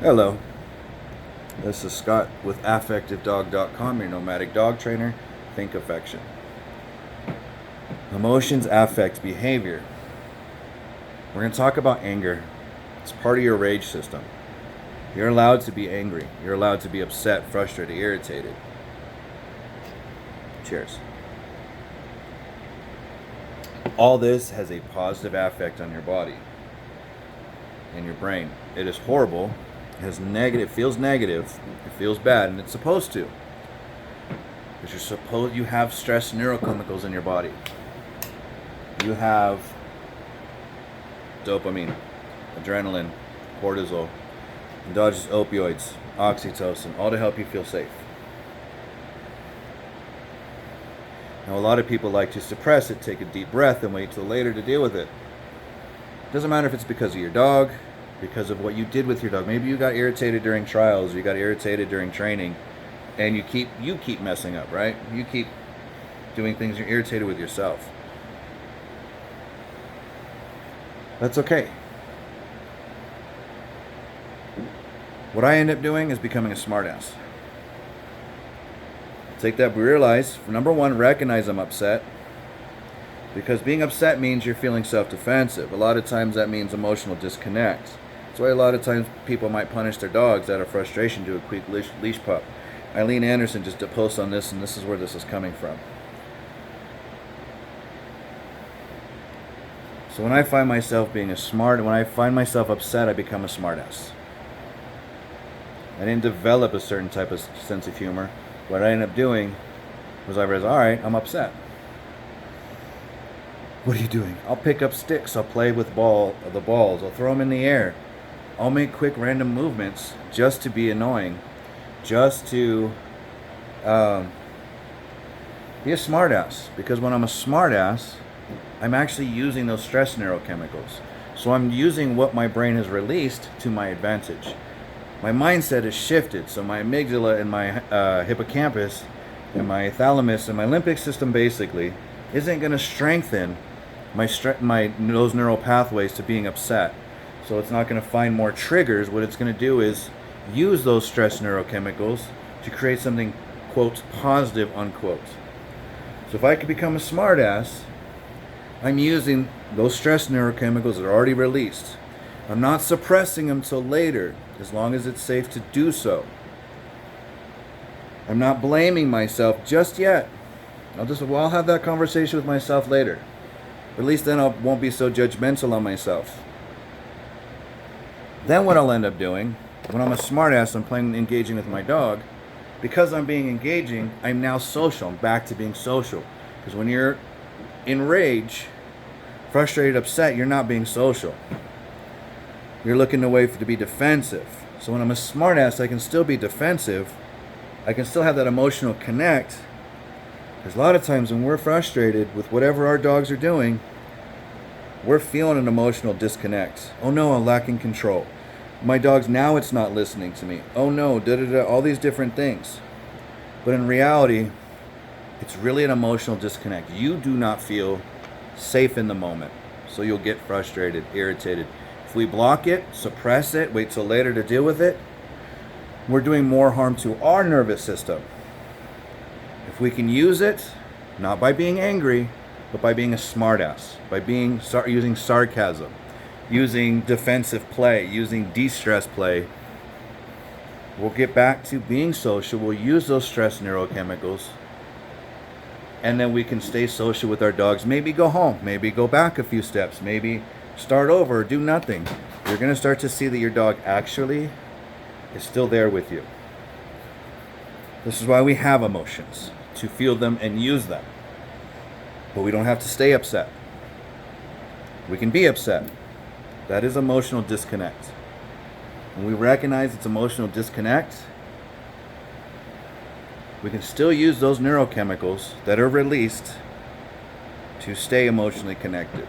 Hello, this is Scott with AffectiveDog.com, your nomadic dog trainer. Think affection. Emotions affect behavior. We're going to talk about anger. It's part of your rage system. You're allowed to be angry. You're allowed to be upset, frustrated, irritated. Cheers. All this has a positive affect on your body and your brain. It is horrible. It has negative, feels negative, it feels bad, and it's supposed to. Because you have stress neurochemicals in your body. You have dopamine, adrenaline, cortisol, endogenous opioids, oxytocin, all to help you feel safe. Now, a lot of people like to suppress it, take a deep breath, and wait till later to deal with it. Doesn't matter if it's because of your dog, because of what you did with your dog. Maybe you got irritated during trials, or you got irritated during training, and you keep messing up, right? You keep doing things, you're irritated with yourself. That's okay. What I end up doing is becoming a smartass. Take that, realize, number one, recognize I'm upset. Because being upset means you're feeling self-defensive. A lot of times that means emotional disconnect. That's why a lot of times people might punish their dogs out of frustration, do a quick leash pup. Eileen Anderson just did a post on this, and this is where this is coming from. So when I find myself when I find myself upset, I become a smartass. I didn't develop a certain type of sense of humor. What I ended up doing was I realized, all right, I'm upset. What are you doing? I'll pick up sticks. I'll play with the balls. I'll throw them in the air. I'll make quick random movements just to be annoying, just to be a smartass. Because when I'm a smartass, I'm actually using those stress neurochemicals. So I'm using what my brain has released to my advantage. My mindset is shifted. So my amygdala and my hippocampus and my thalamus and my limbic system basically isn't going to strengthen those neural pathways to being upset. So it's not going to find more triggers. What it's going to do is use those stress neurochemicals to create something, quote, positive, unquote. So if I could become a smartass, I'm using those stress neurochemicals that are already released. I'm not suppressing them till later, as long as it's safe to do so. I'm not blaming myself just yet. I'll have that conversation with myself later. At least then I won't be so judgmental on myself. Then what I'll end up doing, when I'm a smartass, I'm engaging with my dog. Because I'm being engaging, I'm now social. I'm back to being social. Because when you're in rage, frustrated, upset, you're not being social. You're looking to be defensive. So when I'm a smartass, I can still be defensive. I can still have that emotional connect. Because a lot of times when we're frustrated with whatever our dogs are doing, we're feeling an emotional disconnect. Oh no, I'm lacking control. My dog's now it's not listening to me. Oh no, all these different things. But in reality, it's really an emotional disconnect. You do not feel safe in the moment. So you'll get frustrated, irritated. If we block it, suppress it, wait till later to deal with it, we're doing more harm to our nervous system. If we can use it, not by being angry, but by being a smartass, by using sarcasm, using defensive play, using de-stress play, we'll get back to being social. We'll use those stress neurochemicals, and then we can stay social with our dogs. Maybe go home, maybe go back a few steps, maybe start over, do nothing. You're going to start to see that your dog actually is still there with you. This is why we have emotions, to feel them and use them. But we don't have to stay upset. We can be upset. That is emotional disconnect. When we recognize it's emotional disconnect, we can still use those neurochemicals that are released to stay emotionally connected.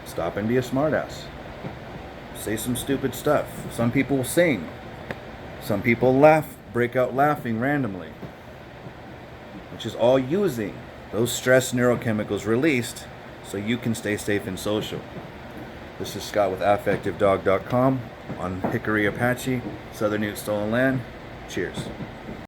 Stop and be a smartass. Say some stupid stuff. Some people sing. Some people break out laughing randomly, which is all using those stress neurochemicals released so you can stay safe and social. The This is Scott with AffectiveDog.com on Hickory Apache, Southern Ute Stolen Land. Cheers.